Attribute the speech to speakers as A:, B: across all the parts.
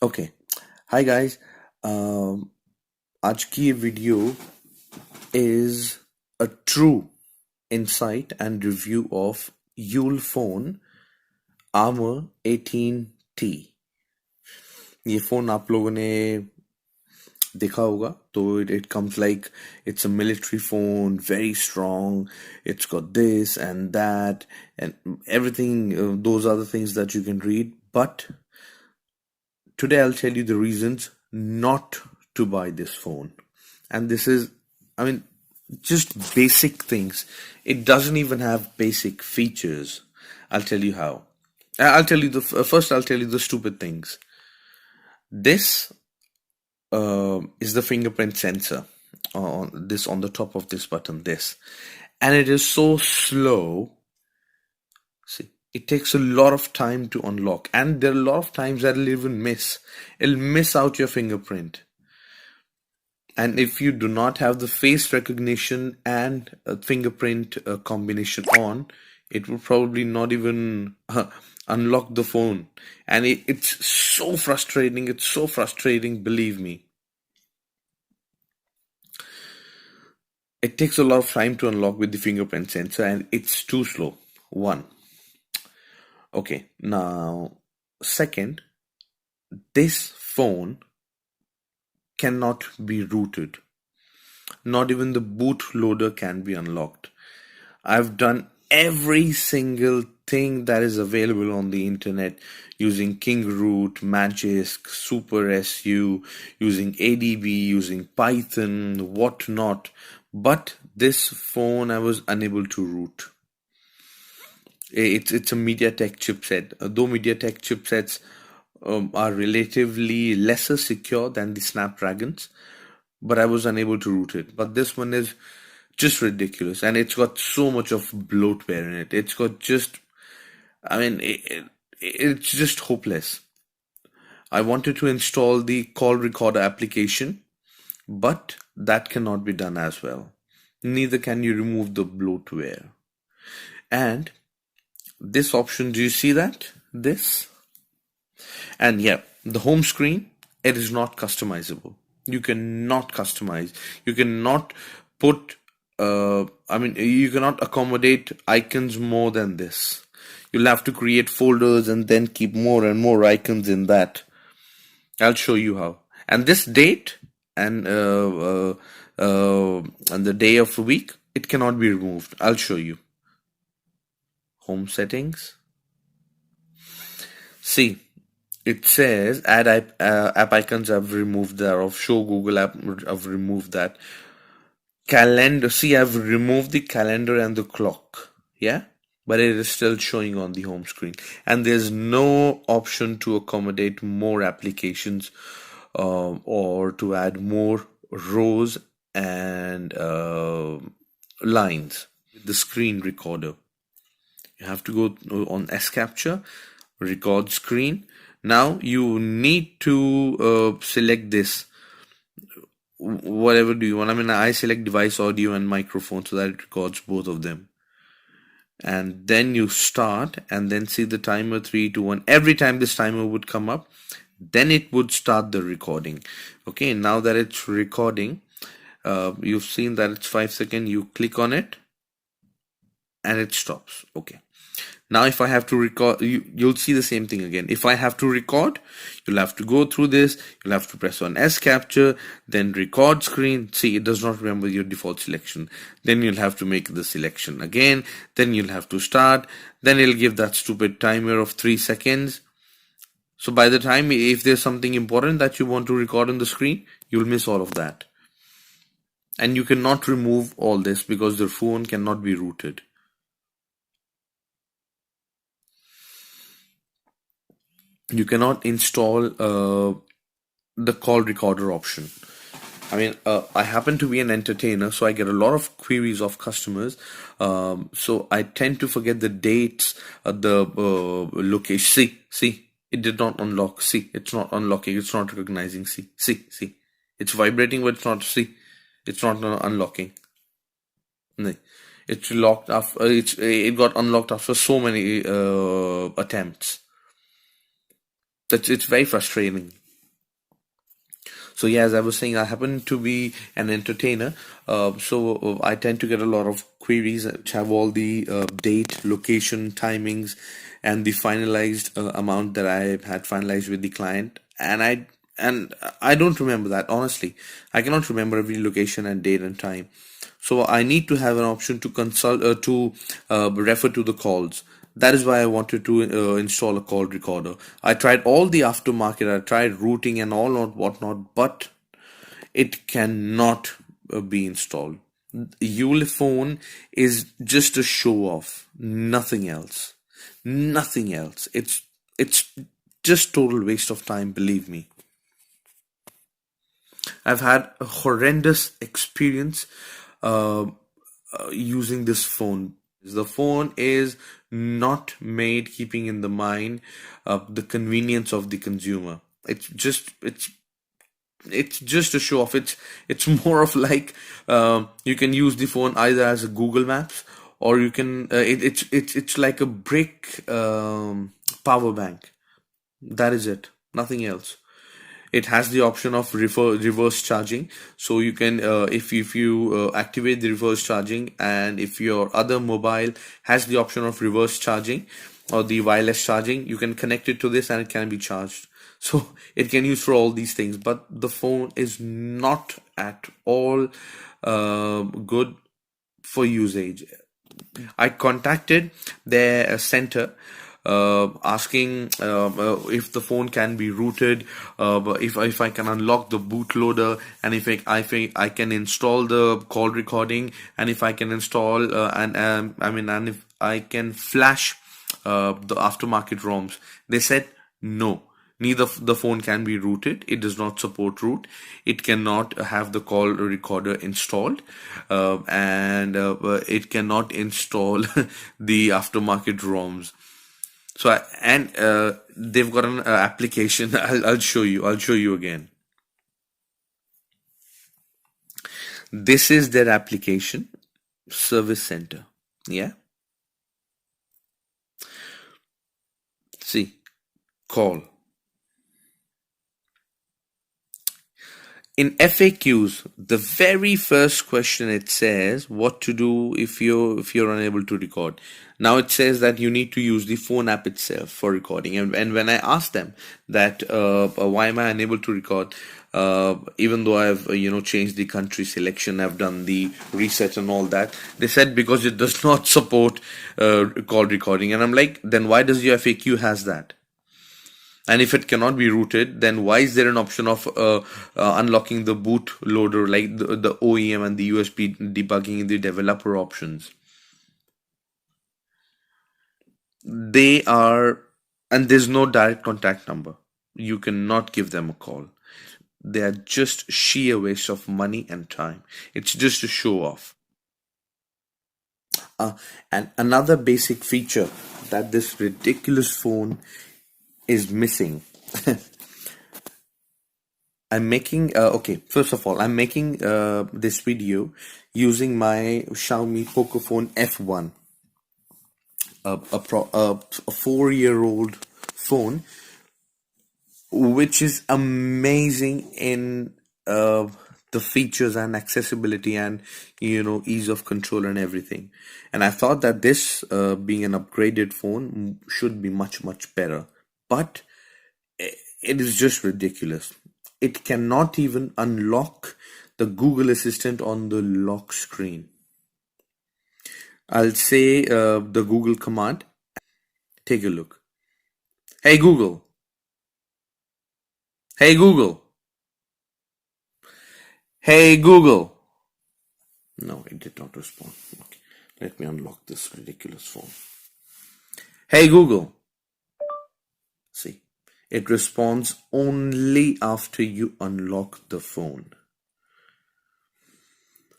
A: Okay hi guys आज की ये video is a true insight and review of Ulefone Armour 18T। ये phone आप लोगों ने देखा होगा तो it comes like it's a military phone, very strong, it's got this and that and everything, those are the things that you can read, but today I'll tell you the reasons not to buy this phone. And this is, I mean, just basic things. It doesn't even have basic features. I'll tell you how. I'll tell you first, I'll tell you the stupid things. This is the fingerprint sensor on this, on the top of this button, this. And it is so slow. See, it takes a lot of time to unlock, and there are a lot of times that it'll miss out your fingerprint. And if you do not have the face recognition and fingerprint combination on, it will probably not even unlock the phone. And it's so frustrating. It's so frustrating, believe me. It takes a lot of time to unlock with the fingerprint sensor, and it's too slow. One. Okay, now, second, this phone cannot be rooted. Not even the bootloader can be unlocked. I've done every single thing that is available on the internet using KingRoot, Magisk, SuperSU, using ADB, using Python, whatnot. But this phone I was unable to root. It's a MediaTek chipset. Though MediaTek chipsets are relatively lesser secure than the Snapdragons, but I was unable to root it. But this one is just ridiculous, and it's got so much of bloatware in it. It's got just, I mean, it's just hopeless. I wanted to install the call recorder application, but that cannot be done as well. Neither can you remove the bloatware. And this option, do you see that? This? And yeah, the home screen, it is not customizable. You cannot customize. You cannot put, you cannot accommodate icons more than this. You'll have to create folders and then keep more and more icons in that. I'll show you how. And this date and the day of the week, it cannot be removed. I'll show you. Home settings. See, it says add app icons. I've removed that. Of show Google app, I've removed that. Calendar. See, I've removed the calendar and the clock. Yeah, but it is still showing on the home screen. And there's no option to accommodate more applications or to add more rows and lines with the screen recorder. You have to go on S capture, record screen. Now you need to select this. Whatever do you want? I mean, I select device, audio, and microphone so that it records both of them. And then you start, and then see the timer 3, 2, 1. Every time this timer would come up, then it would start the recording. Okay, now that it's recording, you've seen that it's 5 seconds. You click on it, and it stops. Okay. Now if I have to record, you'll see the same thing again. If I have to record, you'll have to go through this. You'll have to press on S capture, then record screen. See, it does not remember your default selection. Then you'll have to make the selection again. Then you'll have to start. Then it'll give that stupid timer of 3 seconds. So by the time, if there's something important that you want to record on the screen, you'll miss all of that. And you cannot remove all this because the phone cannot be rooted. You cannot install the call recorder option. I mean, I happen to be an entertainer, so I get a lot of queries of customers. So I tend to forget the dates, the location. See, it did not unlock. See, it's not unlocking. It's not recognizing. See. It's vibrating, but it's not. See, it's not unlocking. No. It's locked after. It got unlocked after so many attempts. It's very frustrating. So yeah, as I was saying, I happen to be an entertainer, so I tend to get a lot of queries which have all the date, location, timings, and the finalized amount that I had finalized with the client. And I don't remember that, honestly. I cannot remember every location and date and time. So I need to have an option to consult to refer to the calls. That is why I wanted to install a call recorder. I tried all the aftermarket, I tried routing and all not whatnot, but it cannot be installed. Ulefone is just a show off, nothing else. Nothing else. It's just total waste of time, believe me. I've had a horrendous experience uh, using this phone. The phone is not made keeping in the mind the convenience of the consumer. It's just a show off. It's more of like you can use the phone either as a Google Maps, or you can it's like a brick power bank. That is it. Nothing else. It has the option of reverse charging, so you can if you activate the reverse charging, and if your other mobile has the option of reverse charging or the wireless charging, you can connect it to this and it can be charged. So it can use for all these things, but the phone is not at all good for usage. I contacted their center asking if the phone can be rooted, if I can unlock the bootloader, and if I can install the call recording, and if I can install and if I can flash the aftermarket ROMs. They said no. Neither the phone can be rooted. It does not support root. It cannot have the call recorder installed, and it cannot install the aftermarket ROMs. So they've got an application. I'll show you. I'll show you again. This is their application, Service Center. Yeah. See, call. In FAQs, the very first question, it says what to do if you're unable to record. Now it says that you need to use the phone app itself for recording. And when I asked them that why am I unable to record, even though I've changed the country selection, I've done the reset and all that, they said because it does not support call recording. And I'm like, then why does your FAQ has that? And if it cannot be rooted, then why is there an option of unlocking the bootloader, like the OEM and the USB debugging in the developer options? They are, and there's no direct contact number. You cannot give them a call. They are just sheer waste of money and time. It's just a show off. And another basic feature that this ridiculous phone is missing. I'm making okay. First of all, I'm making this video using my Xiaomi Pocophone F1, a 4-year-old phone, which is amazing in the features and accessibility and ease of control and everything. And I thought that this being an upgraded phone should be much better, but it is just ridiculous. It cannot even unlock the Google Assistant on the lock screen. I'll say the Google command. Take a look. Hey Google. Hey Google. Hey Google. No, it did not respond. Okay. Let me unlock this ridiculous phone. Hey Google. See, it responds only after you unlock the phone.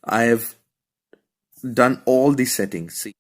A: I have done all the settings. See,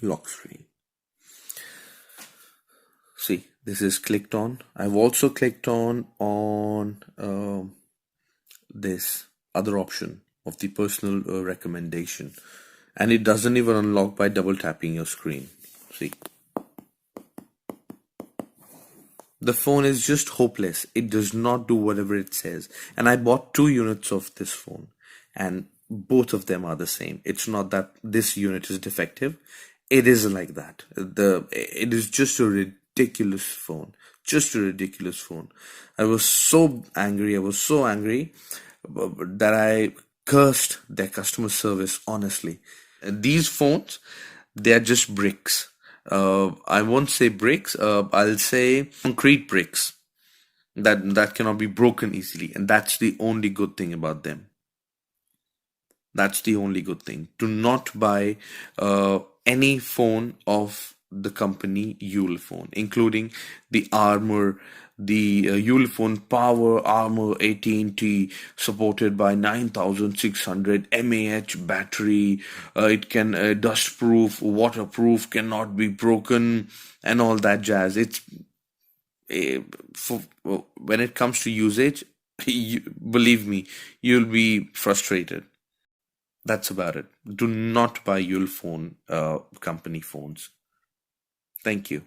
A: lock screen. See, this is clicked on. I've also clicked on this other option of the personal recommendation, and it doesn't even unlock by double tapping your screen. See, the phone is just hopeless. It does not do whatever it says. And I bought 2 units of this phone, and both of them are the same. It's not that this unit is defective. It is like that. It is just a ridiculous phone. Just a ridiculous phone. I was so angry. I was so angry that I cursed their customer service, honestly. These phones, they're just bricks. I won't say bricks, I'll say concrete bricks that cannot be broken easily, and that's the only good thing about them. That's the only good thing. Do not buy any phone of the company Ulefone, including the Armour, the Ulefone Power Armour 18T, supported by 9600 mAh battery. It can dust-proof, waterproof, cannot be broken, and all that jazz. It's when it comes to usage, believe me, you'll be frustrated. That's about it. Do not buy Ulefone company phones. Thank you.